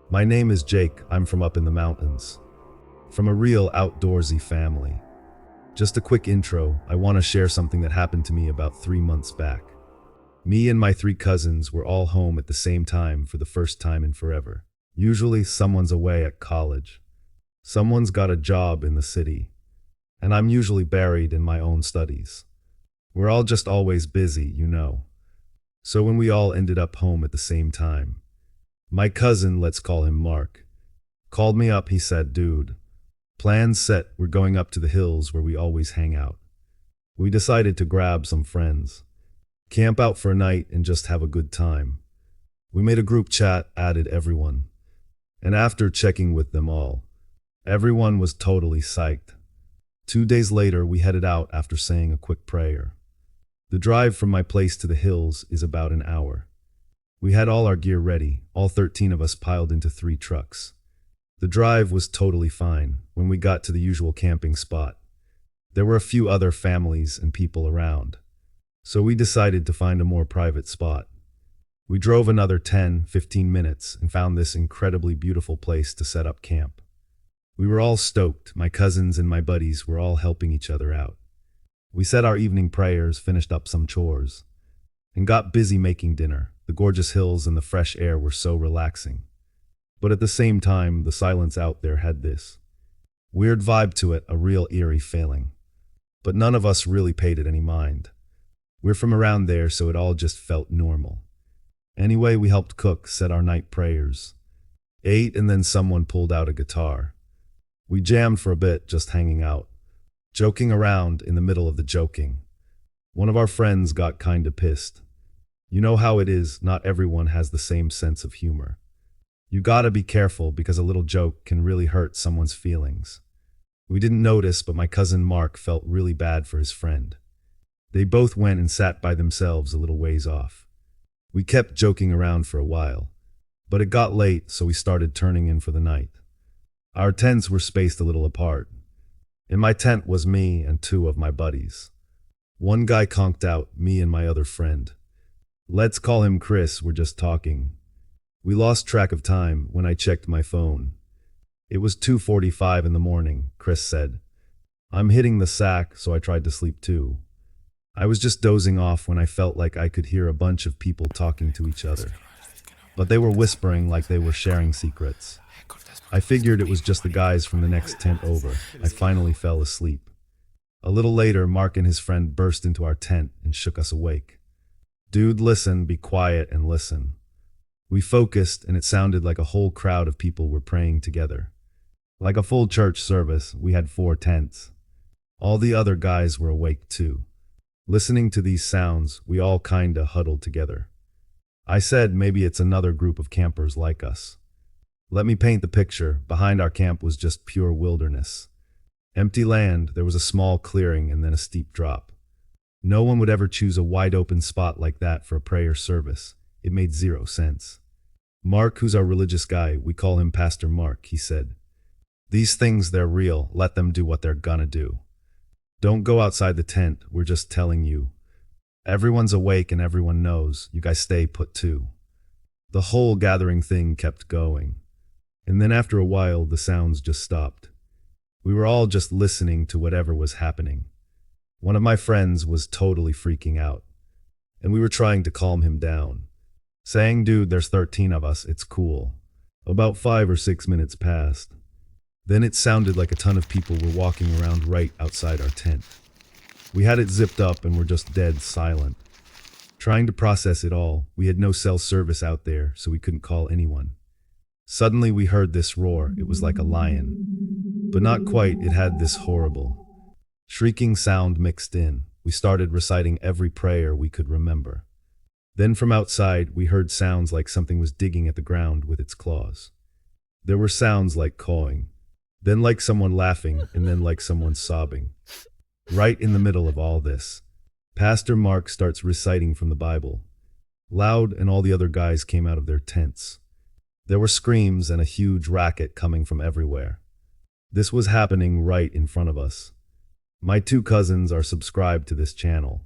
My name is Jake. I'm from up in the mountains. From a real outdoorsy family. Just a quick intro, I want to share something that happened to me about 3 months back. Me and my three cousins were all home at the same time for the first time in forever. Usually someone's away at college. Someone's got a job in the city. And I'm usually buried in my own studies. We're all just always busy, you know. So when we all ended up home at the same time, my cousin, let's call him Mark, called me up. He said, "Dude, plans set, we're going up to the hills where we always hang out." We decided to grab some friends, camp out for a night and just have a good time. We made a group chat, added everyone. And after checking with them all, everyone was totally psyched. 2 days later, we headed out after saying a quick prayer. The drive from my place to the hills is about an hour. We had all our gear ready, all 13 of us piled into 3 trucks. The drive was totally fine when we got to the usual camping spot. There were a few other families and people around, so we decided to find a more private spot. We drove another 10-15 minutes and found this incredibly beautiful place to set up camp. We were all stoked. My cousins and my buddies were all helping each other out. We said our evening prayers, finished up some chores, and got busy making dinner. The gorgeous hills and the fresh air were so relaxing. But at the same time, the silence out there had this weird vibe to it, a real eerie feeling. But none of us really paid it any mind. We're from around there, so it all just felt normal. Anyway, we helped cook, said our night prayers, ate, and then someone pulled out a guitar. We jammed for a bit, just hanging out, joking around. In the middle of the joking, one of our friends got kinda pissed. You know how it is, not everyone has the same sense of humor. You gotta be careful because a little joke can really hurt someone's feelings. We didn't notice, but my cousin Mark felt really bad for his friend. They both went and sat by themselves a little ways off. We kept joking around for a while, but it got late, so we started turning in for the night. Our tents were spaced a little apart. In my tent was me and 2 of my buddies. One guy conked out, me and my other friend. Let's call him Chris, we're just talking. We lost track of time when I checked my phone. It was 2:45 in the morning. Chris said, "I'm hitting the sack," so I tried to sleep too. I was just dozing off when I felt like I could hear a bunch of people talking to each other. But they were whispering like they were sharing secrets. I figured it was just the guys from the next tent over. I finally fell asleep. A little later, Mark and his friend burst into our tent and shook us awake. "Dude, listen, be quiet and listen." We focused, and it sounded like a whole crowd of people were praying together. Like a full church service. We had 4 tents. All the other guys were awake too. Listening to these sounds, we all kinda huddled together. I said maybe it's another group of campers like us. Let me paint the picture. Behind our camp was just pure wilderness. Empty land, there was a small clearing and then a steep drop. No one would ever choose a wide open spot like that for a prayer service. It made 0 sense. Mark, who's our religious guy, we call him Pastor Mark, he said, "These things, they're real. Let them do what they're gonna do. Don't go outside the tent. We're just telling you. Everyone's awake and everyone knows. You guys stay put too." The whole gathering thing kept going. And then after a while, the sounds just stopped. We were all just listening to whatever was happening. One of my friends was totally freaking out, and we were trying to calm him down, saying, "Dude, there's 13 of us, it's cool." About 5 or 6 minutes passed. Then it sounded like a ton of people were walking around right outside our tent. We had it zipped up and were just dead silent. Trying to process it all, we had no cell service out there, so we couldn't call anyone. Suddenly we heard this roar. It was like a lion, but not quite. It had this horrible shrieking sound mixed in. We started reciting every prayer we could remember. Then from outside, we heard sounds like something was digging at the ground with its claws. There were sounds like cawing, then like someone laughing, and then like someone sobbing. Right in the middle of all this, Pastor Mark starts reciting from the Bible. Loud, and all the other guys came out of their tents. There were screams and a huge racket coming from everywhere. This was happening right in front of us. My 2 cousins are subscribed to this channel.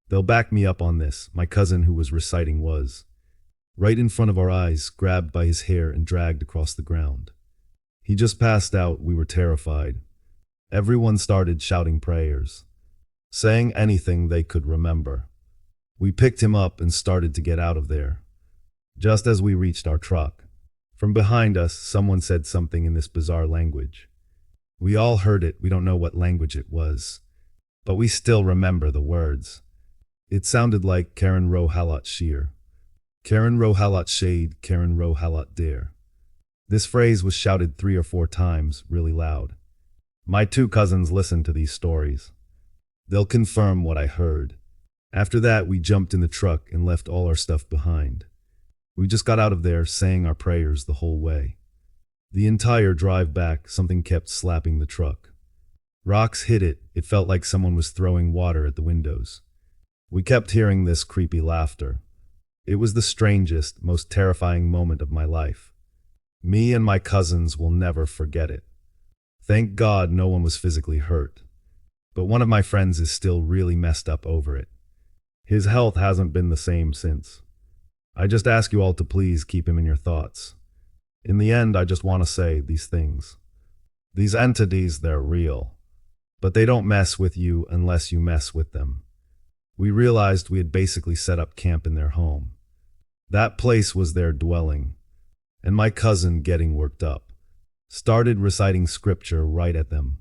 They'll back me up on this. My cousin who was reciting was. right in front of our eyes, grabbed by his hair and dragged across the ground. He just passed out. We were terrified. Everyone started shouting prayers, saying anything they could remember. We picked him up and started to get out of there. Just as we reached our truck, from behind us, someone said something in this bizarre language. We all heard it. We don't know what language it was, but we still remember the words. It sounded like Karen Ro Halat Sheer. Karen Ro Halat Shade, Karen Ro Halat Dare. This phrase was shouted 3 or 4 times, really loud. My 2 cousins listened to these stories. They'll confirm what I heard. After that, we jumped in the truck and left all our stuff behind. We just got out of there saying our prayers the whole way. The entire drive back, something kept slapping the truck. Rocks hit it. It felt like someone was throwing water at the windows. We kept hearing this creepy laughter. It was the strangest, most terrifying moment of my life. Me and my cousins will never forget it. Thank God no one was physically hurt. But one of my friends is still really messed up over it. His health hasn't been the same since. I just ask you all to please keep him in your thoughts. In the end, I just want to say these things. These entities, they're real. But they don't mess with you unless you mess with them. We realized we had basically set up camp in their home. That place was their dwelling. And my cousin, getting worked up, started reciting scripture right at them.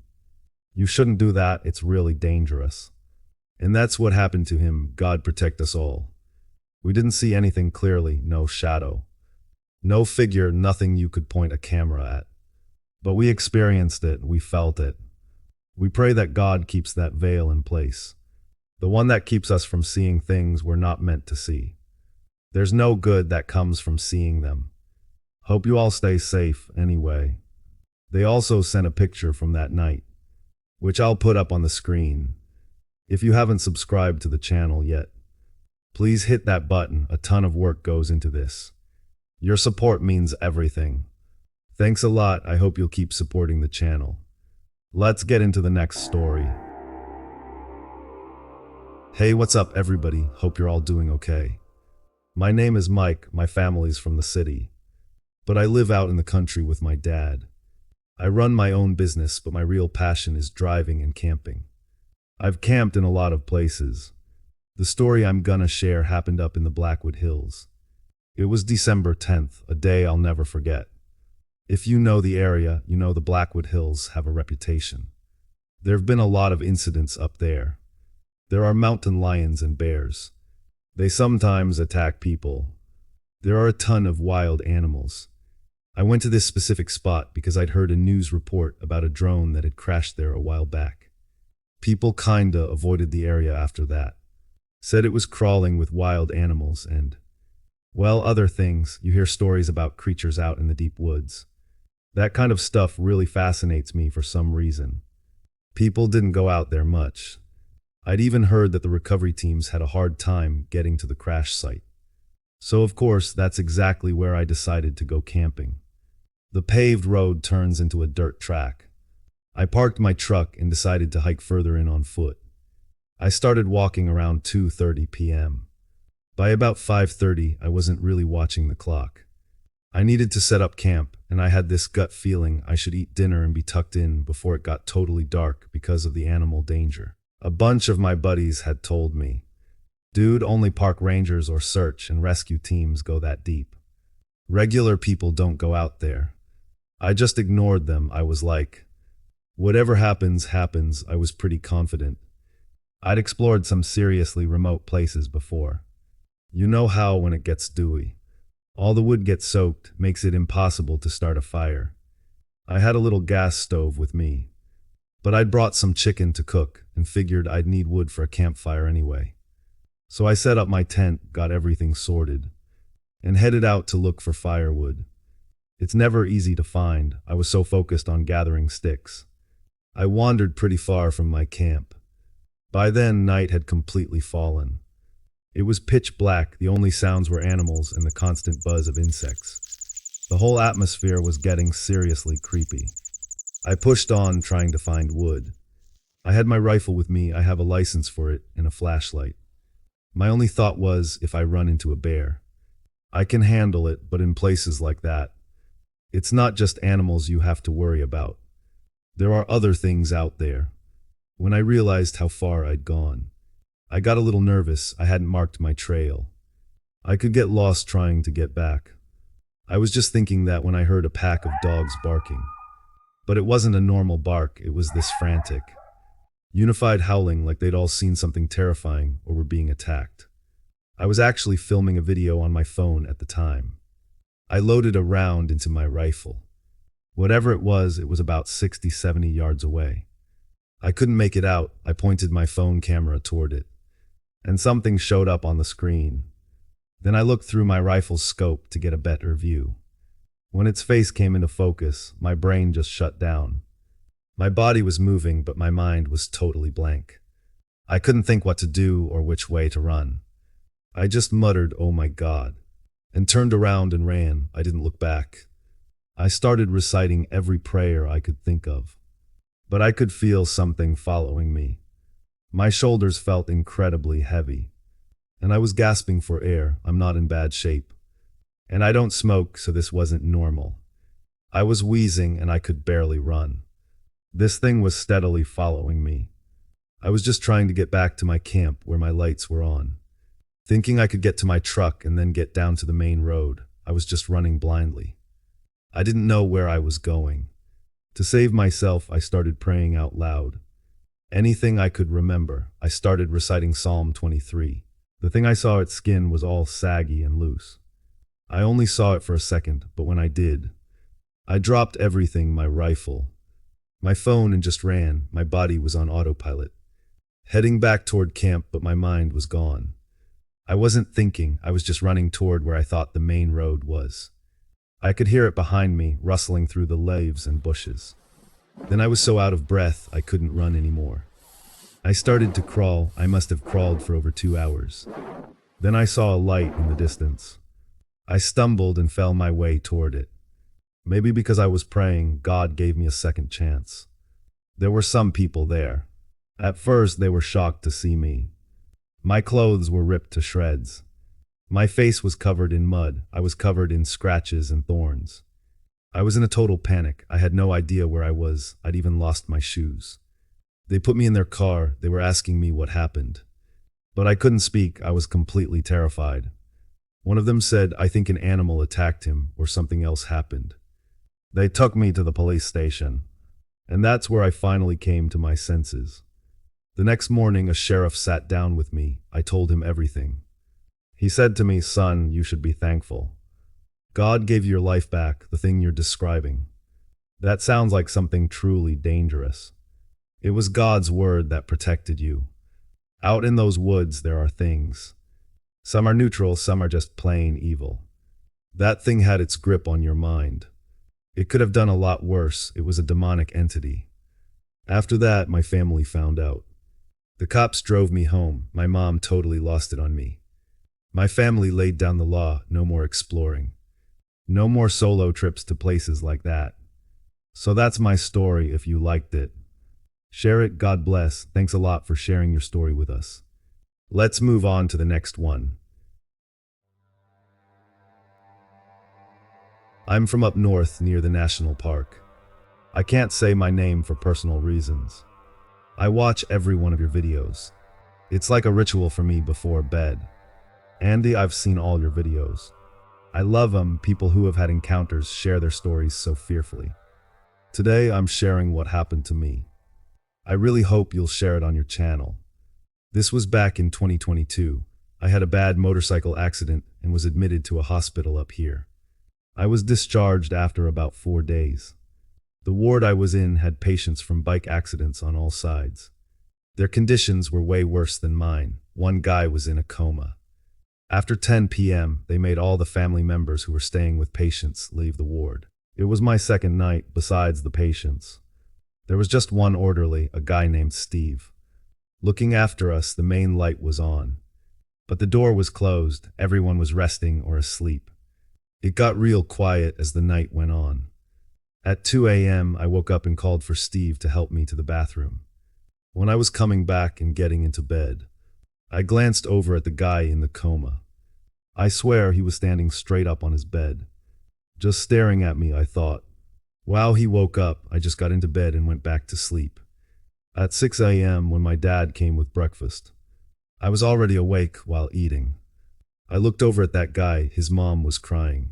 You shouldn't do that, it's really dangerous. And that's what happened to him. God protect us all. We didn't see anything clearly, no shadow. No figure, nothing you could point a camera at. But we experienced it, we felt it. We pray that God keeps that veil in place. The one that keeps us from seeing things we're not meant to see. There's no good that comes from seeing them. Hope you all stay safe anyway. They also sent a picture from that night, which I'll put up on the screen. If you haven't subscribed to the channel yet, please hit that button. A ton of work goes into this. Your support means everything. Thanks a lot. I hope you'll keep supporting the channel. Let's get into the next story. Hey, what's up everybody? Hope you're all doing okay. My name is Mike, my family's from the city, but I live out in the country with my dad. I run my own business, but my real passion is driving and camping. I've camped in a lot of places. The story I'm gonna share happened up in the Blackwood Hills. It was December 10th, a day I'll never forget. If you know the area, you know the Blackwood Hills have a reputation. There have been a lot of incidents up there. There are mountain lions and bears. They sometimes attack people. There are a ton of wild animals. I went to this specific spot because I'd heard a news report about a drone that had crashed there a while back. People kinda avoided the area after that. Said it was crawling with wild animals and, well, other things. You hear stories about creatures out in the deep woods. That kind of stuff really fascinates me for some reason. People didn't go out there much. I'd even heard that the recovery teams had a hard time getting to the crash site. So of course, that's exactly where I decided to go camping. The paved road turns into a dirt track. I parked my truck and decided to hike further in on foot. I started walking around 2:30 p.m. By about 5:30, I wasn't really watching the clock. I needed to set up camp, and I had this gut feeling I should eat dinner and be tucked in before it got totally dark because of the animal danger. A bunch of my buddies had told me, dude, only park rangers or search and rescue teams go that deep. Regular people don't go out there. I just ignored them. I was like, whatever happens, happens. I was pretty confident. I'd explored some seriously remote places before. You know how when it gets dewy, all the wood gets soaked, makes it impossible to start a fire. I had a little gas stove with me, but I'd brought some chicken to cook and figured I'd need wood for a campfire anyway. So I set up my tent, got everything sorted, and headed out to look for firewood. It's never easy to find. I was so focused on gathering sticks. I wandered pretty far from my camp. By then, night had completely fallen. It was pitch black. The only sounds were animals and the constant buzz of insects. The whole atmosphere was getting seriously creepy. I pushed on, trying to find wood. I had my rifle with me. I have a license for it and a flashlight. My only thought was, if I run into a bear, I can handle it, but in places like that, it's not just animals you have to worry about. There are other things out there. When I realized how far I'd gone, I got a little nervous. I hadn't marked my trail. I could get lost trying to get back. I was just thinking that when I heard a pack of dogs barking. But it wasn't a normal bark, it was this frantic, unified howling like they'd all seen something terrifying or were being attacked. I was actually filming a video on my phone at the time. I loaded a round into my rifle. Whatever it was about 60, 70 yards away. I couldn't make it out. I pointed my phone camera toward it, and something showed up on the screen. Then I looked through my rifle's scope to get a better view. When its face came into focus, my brain just shut down. My body was moving, but my mind was totally blank. I couldn't think what to do or which way to run. I just muttered, "Oh my God," and turned around and ran. I didn't look back. I started reciting every prayer I could think of. But I could feel something following me. My shoulders felt incredibly heavy, and I was gasping for air. I'm not in bad shape. And I don't smoke, so this wasn't normal. I was wheezing and I could barely run. This thing was steadily following me. I was just trying to get back to my camp where my lights were on, thinking I could get to my truck and then get down to the main road. I was just running blindly. I didn't know where I was going. To save myself, I started praying out loud. Anything I could remember. I started reciting Psalm 23. The thing I saw, its skin was all saggy and loose. I only saw it for a second, but when I did, I dropped everything, my rifle, my phone, and just ran. My body was on autopilot, heading back toward camp, but my mind was gone. I wasn't thinking, I was just running toward where I thought the main road was. I could hear it behind me, rustling through the leaves and bushes. Then I was so out of breath, I couldn't run anymore. I started to crawl. I must have crawled for over 2 hours. Then I saw a light in the distance. I stumbled and fell my way toward it. Maybe because I was praying, God gave me a second chance. There were some people there. At first, they were shocked to see me. My clothes were ripped to shreds. My face was covered in mud. I was covered in scratches and thorns. I was in a total panic. I had no idea where I was. I'd even lost my shoes. They put me in their car. They were asking me what happened. But I couldn't speak. I was completely terrified. One of them said, "I think an animal attacked him or something else happened." They took me to the police station, and that's where I finally came to my senses. The next morning, a sheriff sat down with me. I told him everything. He said to me, "Son, you should be thankful. God gave you your life back, the thing you're describing. That sounds like something truly dangerous. It was God's word that protected you. Out in those woods, there are things. Some are neutral, some are just plain evil. That thing had its grip on your mind. It could have done a lot worse. It was a demonic entity." After that, my family found out. The cops drove me home. My mom totally lost it on me. My family laid down the law. No more exploring. No more solo trips to places like that. So that's my story. If you liked it, share it. God bless. Thanks a lot for sharing your story with us. Let's move on to the next one. I'm from up north near the national park. I can't say my name for personal reasons. I watch every one of your videos. It's like a ritual for me before bed. Andy, I've seen all your videos. I love them. People who have had encounters share their stories so fearfully. Today, I'm sharing what happened to me. I really hope you'll share it on your channel. This was back in 2022. I had a bad motorcycle accident and was admitted to a hospital up here. I was discharged after about 4 days. The ward I was in had patients from bike accidents on all sides. Their conditions were way worse than mine. One guy was in a coma. After 10 p.m., they made all the family members who were staying with patients leave the ward. It was my second night besides the patients. There was just one orderly, a guy named Steve. Looking after us, the main light was on. But the door was closed. Everyone was resting or asleep. It got real quiet as the night went on. At 2 a.m., I woke up and called for Steve to help me to the bathroom. When I was coming back and getting into bed, I glanced over at the guy in the coma. I swear he was standing straight up on his bed, just staring at me, I thought. Wow, he woke up. I just got into bed and went back to sleep. At 6 a.m. when my dad came with breakfast, I was already awake while eating. I looked over at that guy. His mom was crying.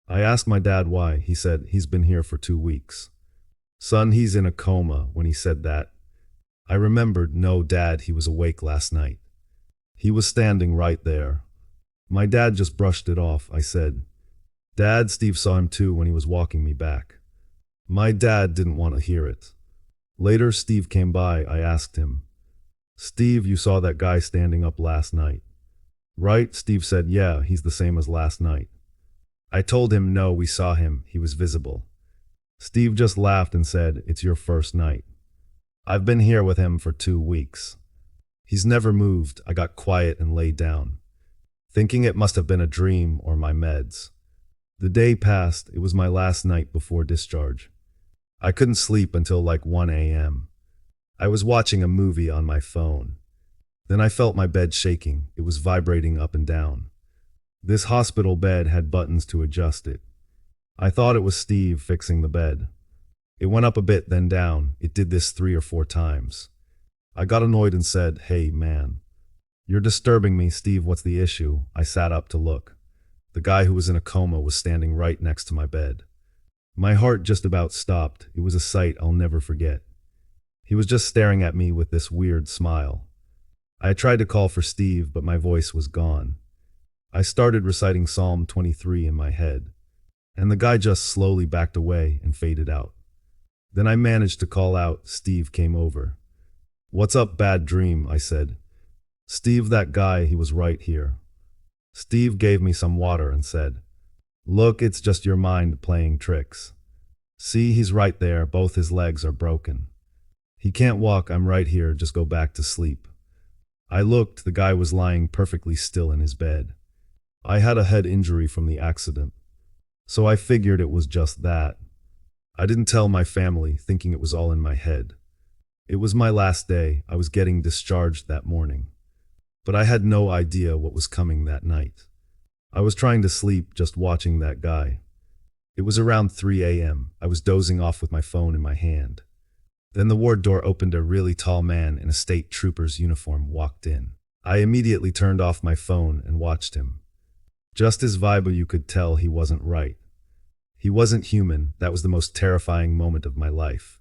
I asked my dad why. He said, he's been here for 2 weeks. Son, he's in a coma. When he said that, I remembered, no, Dad, he was awake last night. He was standing right there. My dad just brushed it off. I said, Dad, Steve saw him too when he was walking me back. My dad didn't want to hear it. Later, Steve came by. I asked him, Steve, you saw that guy standing up last night, right? Steve said, yeah, he's the same as last night. I told him, no, we saw him. He was visible. Steve just laughed and said, it's your first night. I've been here with him for 2 weeks. He's never moved. I got quiet and laid down, thinking it must have been a dream or my meds. The day passed. It was my last night before discharge. I couldn't sleep until like 1 a.m. I was watching a movie on my phone. Then I felt my bed shaking. It was vibrating up and down. This hospital bed had buttons to adjust it. I thought it was Steve fixing the bed. It went up a bit, then down. It did this 3 or 4 times. I got annoyed and said, hey, man, you're disturbing me. Steve, what's the issue? I sat up to look. The guy who was in a coma was standing right next to my bed. My heart just about stopped. It was a sight I'll never forget. He was just staring at me with this weird smile. I tried to call for Steve, but my voice was gone. I started reciting Psalm 23 in my head, and the guy just slowly backed away and faded out. Then I managed to call out. Steve came over. What's up, bad dream? I said. Steve, that guy, he was right here. Steve gave me some water and said, look, it's just your mind playing tricks. See, he's right there. Both his legs are broken. He can't walk. I'm right here. Just go back to sleep. I looked. The guy was lying perfectly still in his bed. I had a head injury from the accident, so I figured it was just that. I didn't tell my family, thinking it was all in my head. It was my last day. I was getting discharged that morning, but I had no idea what was coming that night. I was trying to sleep, just watching that guy. It was around 3 a.m. I was dozing off with my phone in my hand. Then the ward door opened. A really tall man in a state trooper's uniform walked in. I immediately turned off my phone and watched him. Just his vibe, you could tell he wasn't right. He wasn't human. That was the most terrifying moment of my life.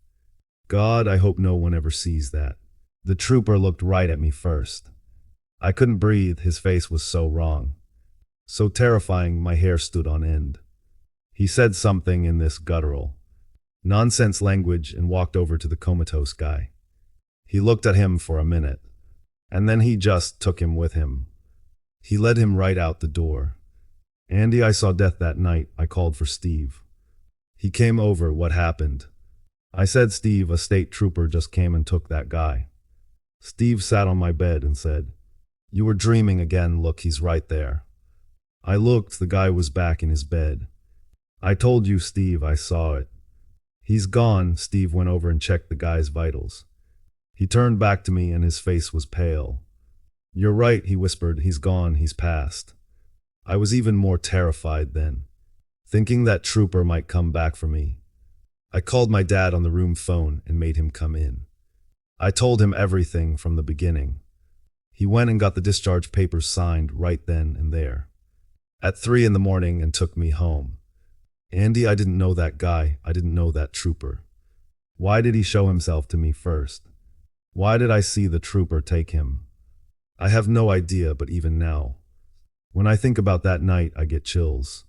God, I hope no one ever sees that. The trooper looked right at me first. I couldn't breathe. His face was so wrong, so terrifying. My hair stood on end. He said something in this guttural, nonsense language and walked over to the comatose guy. He looked at him for a minute, and then he just took him with him. He led him right out the door. Andy, I saw death that night. I called for Steve. He came over. What happened? I said, Steve, a state trooper just came and took that guy. Steve sat on my bed and said, you were dreaming again. Look, he's right there. I looked. The guy was back in his bed. I told you, Steve, I saw it. He's gone. Steve went over and checked the guy's vitals. He turned back to me and his face was pale. You're right, he whispered. He's gone. He's passed. I was even more terrified then, thinking that trooper might come back for me. I called my dad on the room phone and made him come in. I told him everything from the beginning. He went and got the discharge papers signed right then and there, at 3 in the morning, and took me home. Andy, I didn't know that guy. I didn't know that trooper. Why did he show himself to me first? Why did I see the trooper take him? I have no idea, but even now, when I think about that night, I get chills.